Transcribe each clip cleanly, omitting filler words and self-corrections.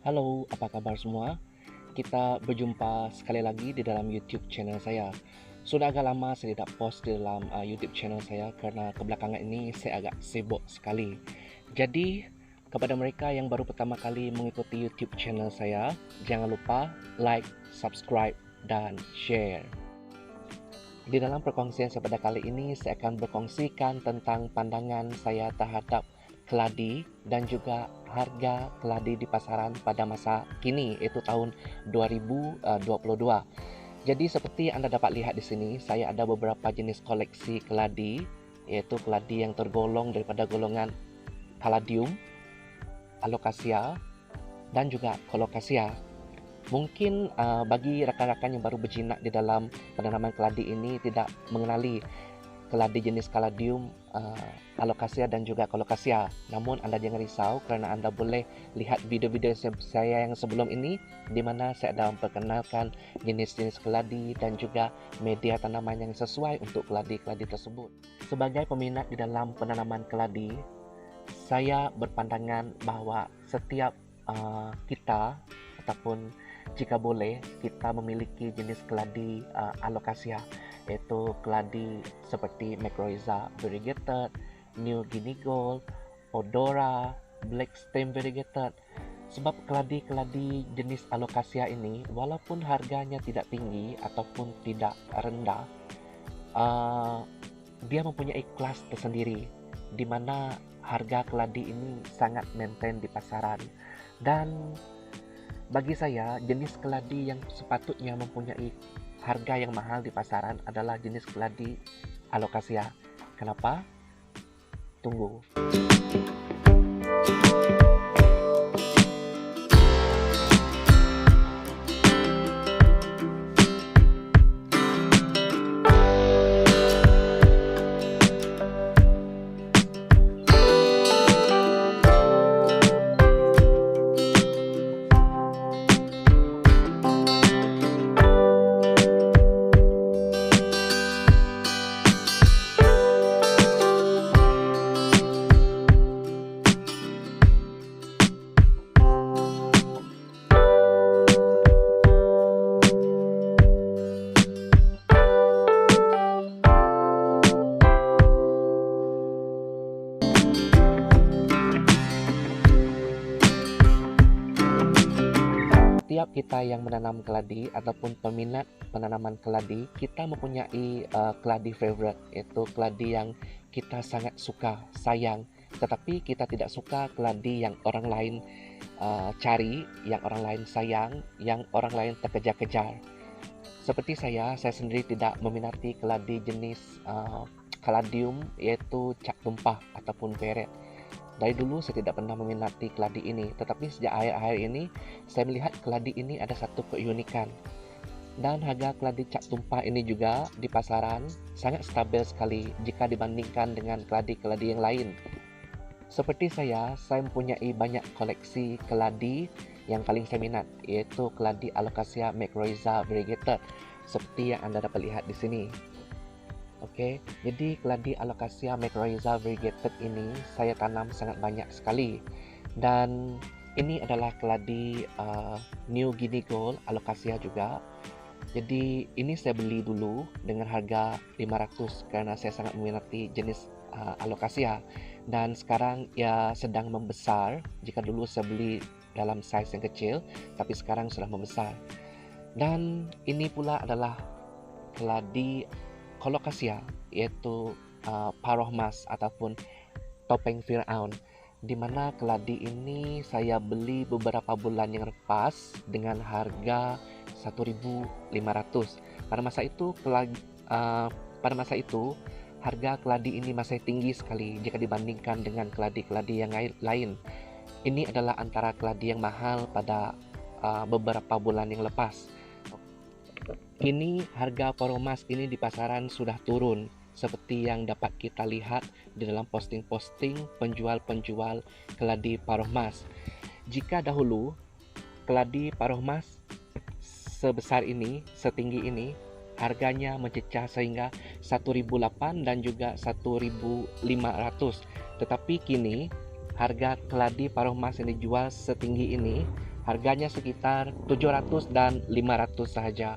Halo, apa kabar semua? Kita berjumpa sekali lagi di dalam YouTube channel saya. Sudah agak lama saya tidak post di dalam YouTube channel saya karena kebelakangan ini saya agak sibuk sekali. Jadi, kepada mereka yang baru pertama kali mengikuti YouTube channel saya, jangan lupa like, subscribe, dan share. Di dalam perkongsian saya pada kali ini, saya akan berkongsikan tentang pandangan saya terhadap keladi dan juga harga keladi di pasaran pada masa kini, yaitu tahun 2022. Jadi seperti Anda dapat lihat di sini, saya ada beberapa jenis koleksi keladi, yaitu keladi yang tergolong daripada golongan Caladium, Alocasia, dan juga Colocasia. Mungkin bagi rakan-rakan yang baru berjinak di dalam penanaman keladi ini tidak mengenali keladi jenis Caladium, Alocasia dan juga Colocasia. Namun Anda jangan risau kerana Anda boleh lihat video-video saya yang sebelum ini di mana saya dah memperkenalkan jenis-jenis keladi dan juga media tanaman yang sesuai untuk keladi-keladi tersebut. Sebagai peminat di dalam penanaman keladi, saya berpandangan bahawa setiap kita ataupun jika boleh kita memiliki jenis keladi Alocasia, iaitu keladi seperti Mycorrhiza variegated, New Guinea Gold, Odora, Black Stem variegated. Sebab keladi-keladi jenis Alocasia ini walaupun harganya tidak tinggi ataupun tidak rendah, dia mempunyai kelas tersendiri di mana harga keladi ini sangat maintain di pasaran. Dan bagi saya, jenis keladi yang sepatutnya mempunyai harga yang mahal di pasaran adalah jenis keladi Alocasia. Kenapa? Tunggu. Setiap kita yang menanam keladi ataupun peminat penanaman keladi, kita mempunyai keladi favorite, iaitu keladi yang kita sangat suka, sayang. Tetapi kita tidak suka keladi yang orang lain cari, yang orang lain sayang, yang orang lain terkejar-kejar. Seperti saya sendiri tidak meminati keladi jenis Caladium, iaitu cap tumpah ataupun beret. Dari dulu saya tidak pernah meminati keladi ini, tetapi sejak akhir-akhir ini saya melihat keladi ini ada satu keunikan. Dan harga keladi cap tumpah ini juga di pasaran sangat stabil sekali jika dibandingkan dengan keladi-keladi yang lain. Seperti saya mempunyai banyak koleksi keladi yang paling saya minat, yaitu keladi Alocasia Mycorrhiza variegated, seperti yang Anda dapat lihat di sini. Oke, jadi keladi Alocasia Mycorrhiza variegated ini saya tanam sangat banyak sekali. Dan ini adalah keladi New Guinea Gold Alocasia juga. Jadi ini saya beli dulu dengan harga 500 karena saya sangat meminati jenis Alocasia. Dan sekarang ia sedang membesar. Jika dulu saya beli dalam size yang kecil, tapi sekarang sudah membesar. Dan ini pula adalah keladi Colocasia, yaitu Parohmas ataupun topeng Firaun, di mana keladi ini saya beli beberapa bulan yang lepas dengan harga 1.500. Pada masa itu harga keladi ini masih tinggi sekali jika dibandingkan dengan keladi-keladi yang lain. Ini adalah antara keladi yang mahal pada beberapa bulan yang lepas. Kini harga Parohmas ini di pasaran sudah turun, seperti yang dapat kita lihat di dalam posting-posting penjual-penjual keladi Parohmas. Jika dahulu keladi Parohmas sebesar ini, setinggi ini, harganya mencecah sehingga 1.008 dan juga 1.500. Tetapi kini harga keladi Parohmas yang dijual setinggi ini Harganya sekitar 700 dan 500 sahaja.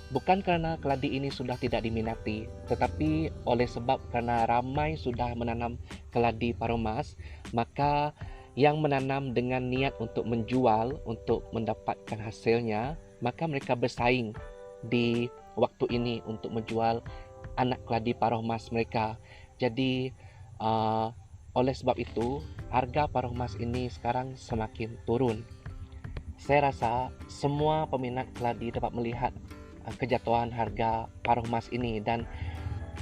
Bukan karena keladi ini sudah tidak diminati, tetapi oleh sebab karena ramai sudah menanam keladi paruh mas, maka yang menanam dengan niat untuk menjual, untuk mendapatkan hasilnya, maka mereka bersaing di waktu ini untuk menjual anak keladi paruh mas mereka. Jadi oleh sebab itu harga paruh mas ini sekarang semakin turun. Saya rasa semua peminat keladi dapat melihat kejatuhan harga paruh mas ini, dan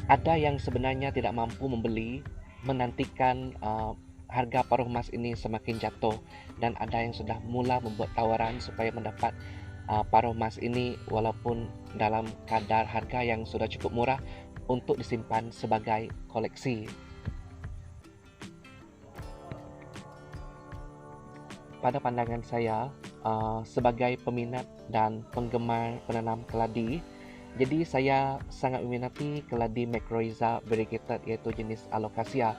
ada yang sebenarnya tidak mampu membeli, menantikan harga paruh mas ini semakin jatuh, dan ada yang sudah mula membuat tawaran supaya mendapat paruh mas ini walaupun dalam kadar harga yang sudah cukup murah untuk disimpan sebagai koleksi. Pada pandangan saya, sebagai peminat dan penggemar penanam keladi, jadi saya sangat meminati keladi Macrorhiza variegated, iaitu jenis Alocasia.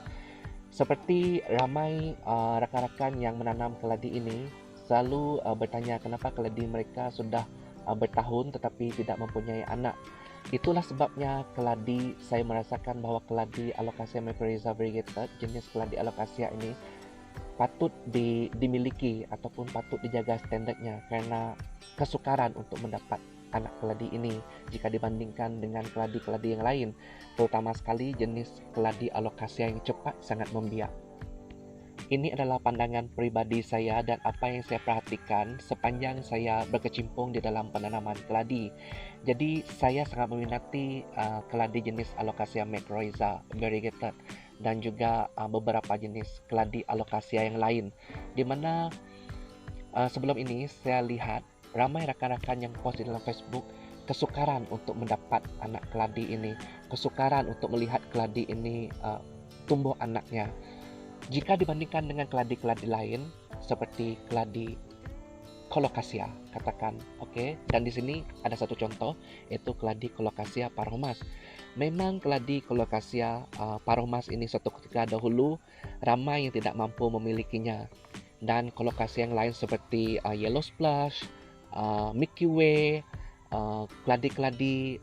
Seperti ramai rakan-rakan yang menanam keladi ini selalu bertanya kenapa keladi mereka sudah bertahun tetapi tidak mempunyai anak. Itulah sebabnya keladi, saya merasakan bahawa keladi Alocasia Macrorhiza variegated, jenis keladi Alocasia ini patut dimiliki ataupun patut dijaga standardnya karena kesukaran untuk mendapat anak keladi ini jika dibandingkan dengan keladi-keladi yang lain, terutama sekali jenis keladi Alocasia yang cepat sangat membiak. Ini adalah pandangan pribadi saya dan apa yang saya perhatikan sepanjang saya berkecimpung di dalam penanaman keladi. Jadi saya sangat meminati keladi jenis Alocasia Macrorhiza variegated dan juga beberapa jenis keladi Alocasia yang lain, di mana sebelum ini saya lihat ramai rakan-rakan yang post di dalam Facebook kesukaran untuk mendapat anak keladi ini, kesukaran untuk melihat keladi ini tumbuh anaknya. Jika dibandingkan dengan keladi-keladi lain seperti keladi Colocasia, katakan, dan di sini ada satu contoh, yaitu keladi Colocasia paruh mas. Memang keladi Colocasia paruh mas ini suatu ketika dahulu ramai yang tidak mampu memilikinya, dan Colocasia yang lain seperti Yellow Splash, Milky Way, keladi-keladi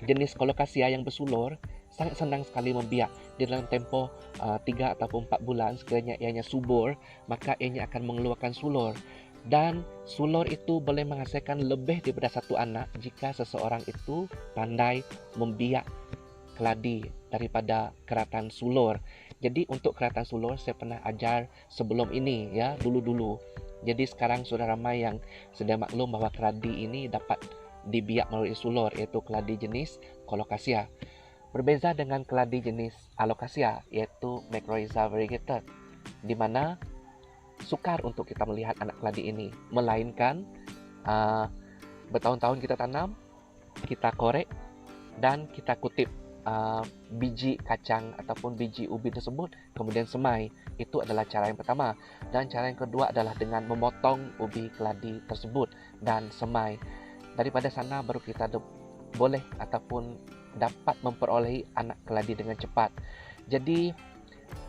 jenis Colocasia yang bersulur sangat senang sekali membiak di dalam tempoh 3 ataupun 4 bulan. Sekiranya ianya subur, maka ianya akan mengeluarkan sulur, dan sulur itu boleh menghasilkan lebih daripada satu anak jika seseorang itu pandai membiak keladi daripada keratan sulur. Jadi untuk keratan sulur saya pernah ajar sebelum ini, ya, dulu-dulu. Jadi sekarang sudah ramai yang sudah maklum bahawa keladi ini dapat dibiak melalui sulur, iaitu keladi jenis Colocasia. Berbeza dengan keladi jenis Alocasia, iaitu Macrorhiza variegated, di mana sukar untuk kita melihat anak keladi ini, melainkan bertahun-tahun kita tanam, kita korek, dan kita kutip biji kacang ataupun biji ubi tersebut, kemudian semai. Itu adalah cara yang pertama. Dan cara yang kedua adalah dengan memotong ubi keladi tersebut dan semai. Daripada sana baru kita boleh ataupun dapat memperolehi anak keladi dengan cepat. Jadi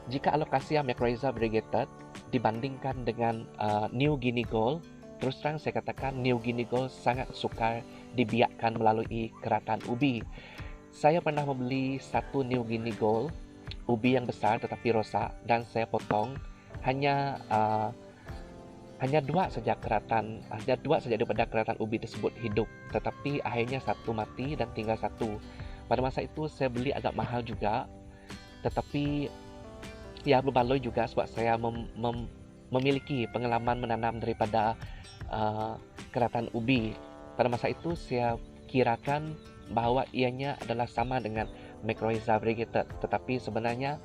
jika Alocasia Macrorhiza variegated dibandingkan dengan New Guinea Gold, terus terang saya katakan New Guinea Gold sangat sukar dibiakkan melalui keratan ubi. Saya pernah membeli satu New Guinea Gold, ubi yang besar tetapi rosak, dan saya potong hanya dua saja daripada keratan ubi tersebut hidup, tetapi akhirnya satu mati dan tinggal satu. Pada masa itu saya beli agak mahal juga, tetapi ya berbaloi juga sebab saya memiliki pengalaman menanam daripada keratan ubi. Pada masa itu saya kirakan bahawa ianya adalah sama dengan Macrorhiza variegated, tetapi sebenarnya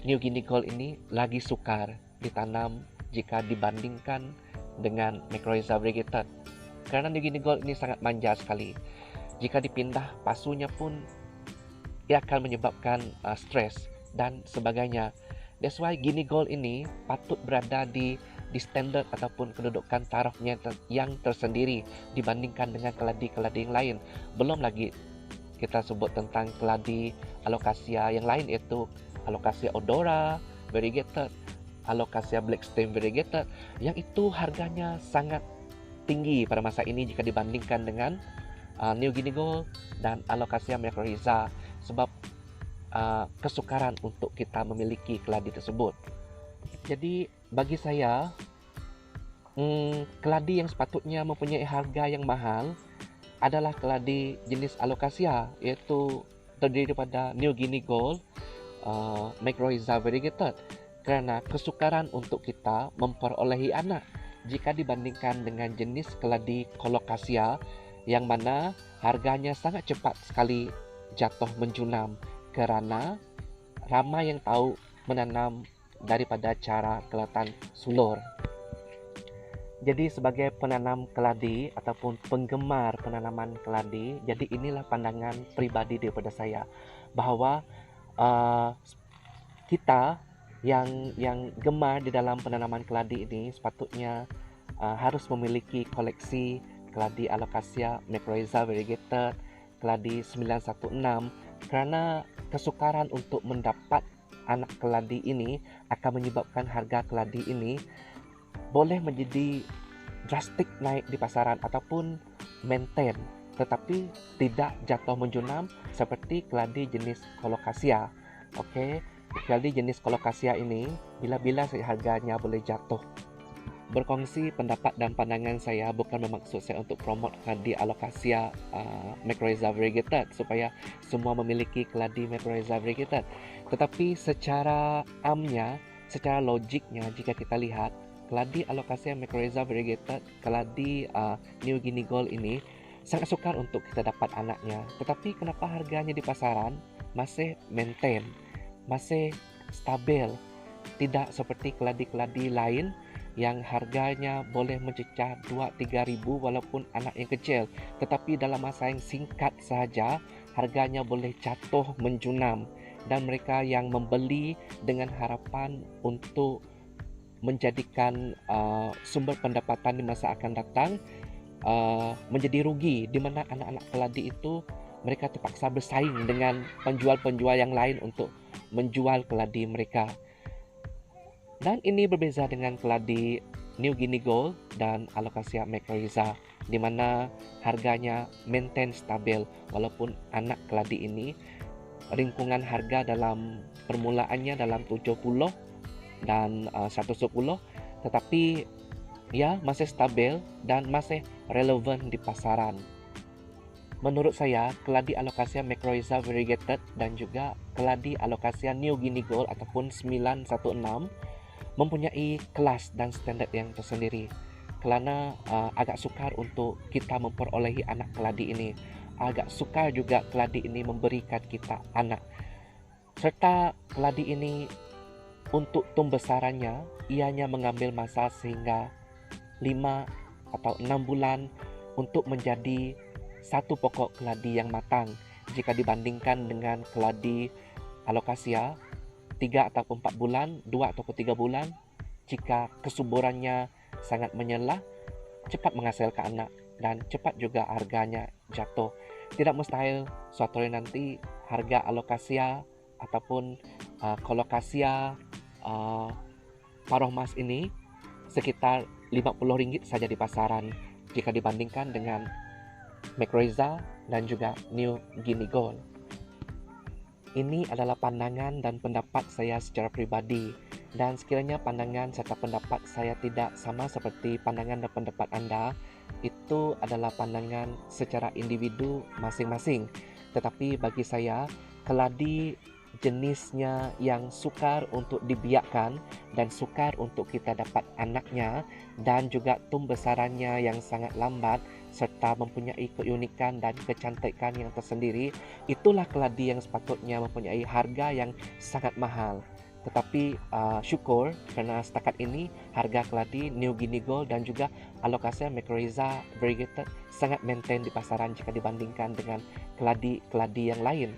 New Guinea Gold ini lagi sukar ditanam jika dibandingkan dengan Macrorhiza variegated, karena New Guinea Gold ini sangat manja sekali. Jika dipindah pasunya pun ia akan menyebabkan stres dan sebagainya. That's why Guinea Gold ini patut berada di standard ataupun kedudukan tarafnya yang tersendiri dibandingkan dengan keladi-keladi yang lain. Belum lagi kita sebut tentang keladi Alocasia yang lain, iaitu Alocasia odora variegated. Alocasia Blackstem Variegated yang itu harganya sangat tinggi pada masa ini jika dibandingkan dengan New Guinea Gold dan Alocasia mycorrhiza, sebab kesukaran untuk kita memiliki keladi tersebut. Jadi bagi saya, keladi yang sepatutnya mempunyai harga yang mahal adalah keladi jenis Alocasia, iaitu terdiri daripada New Guinea Gold, mycorrhiza variegated, kerana kesukaran untuk kita memperolehi anak jika dibandingkan dengan jenis keladi Colocasia yang mana harganya sangat cepat sekali jatuh menjunam kerana ramai yang tahu menanam daripada cara kelatan sulur. Jadi sebagai penanam keladi ataupun penggemar penanaman keladi, jadi inilah pandangan pribadi daripada saya bahawa kita yang gemar di dalam penanaman keladi ini sepatutnya harus memiliki koleksi keladi Alocasia mycorrhiza variegated, keladi 916, kerana kesukaran untuk mendapat anak keladi ini akan menyebabkan harga keladi ini boleh menjadi drastik naik di pasaran ataupun maintain, tetapi tidak jatuh menjunam seperti keladi jenis Colocasia. Okey, keladi jenis Colocasia ini bila-bila harganya boleh jatuh. Berkongsi pendapat dan pandangan saya bukan bermaksud saya untuk promote keladi Alocasia mycorrhiza variegated supaya semua memiliki keladi mycorrhiza variegated, tetapi secara amnya, secara logiknya jika kita lihat keladi Alocasia mycorrhiza variegated, keladi New Guinea Gold ini sangat sukar untuk kita dapat anaknya, tetapi kenapa harganya di pasaran masih maintain, masih stabil, tidak seperti keladi-keladi lain yang harganya boleh mencecah 2-3 ribu walaupun anak yang kecil, tetapi dalam masa yang singkat sahaja harganya boleh jatuh menjunam dan mereka yang membeli dengan harapan untuk menjadikan sumber pendapatan di masa akan datang menjadi rugi, di mana anak-anak keladi itu mereka terpaksa bersaing dengan penjual-penjual yang lain untuk menjual keladi mereka. Dan ini berbeza dengan keladi New Guinea Gold dan Alocasia mycorrhiza, di mana harganya maintain stabil walaupun anak keladi ini ringkungan harga dalam permulaannya dalam 70 dan 110, tetapi ya masih stabil dan masih relevan di pasaran. Menurut saya, keladi Alocasia mycorrhiza variegated dan juga keladi Alocasia New Guinea Gold ataupun 916 mempunyai kelas dan standard yang tersendiri, kerana agak sukar untuk kita memperolehi anak keladi ini. Agak sukar juga keladi ini memberikan kita anak. Serta keladi ini untuk tumbesarannya, ianya mengambil masa sehingga 5 atau 6 bulan untuk menjadi satu pokok keladi yang matang jika dibandingkan dengan keladi Alocasia 3 ataupun 4 bulan, 2 ataupun 3 bulan. Jika kesuburannya sangat menyelah, cepat menghasilkan anak dan cepat juga harganya jatuh. Tidak mustahil suatu hari nanti harga Alocasia ataupun Colocasia paruh emas ini sekitar RM50 saja di pasaran jika dibandingkan dengan mycorrhiza dan juga New Guinea Gold. Ini adalah pandangan dan pendapat saya secara pribadi, dan sekiranya pandangan serta pendapat saya tidak sama seperti pandangan dan pendapat anda, itu adalah pandangan secara individu masing-masing. Tetapi bagi saya, keladi jenisnya yang sukar untuk dibiakkan dan sukar untuk kita dapat anaknya, dan juga tumbesarannya yang sangat lambat serta mempunyai keunikan dan kecantikan yang tersendiri, itulah keladi yang sepatutnya mempunyai harga yang sangat mahal. Tetapi syukur kerana setakat ini harga keladi New Guinea Gold dan juga Alocasia mycorrhiza variegated sangat maintain di pasaran jika dibandingkan dengan keladi-keladi yang lain.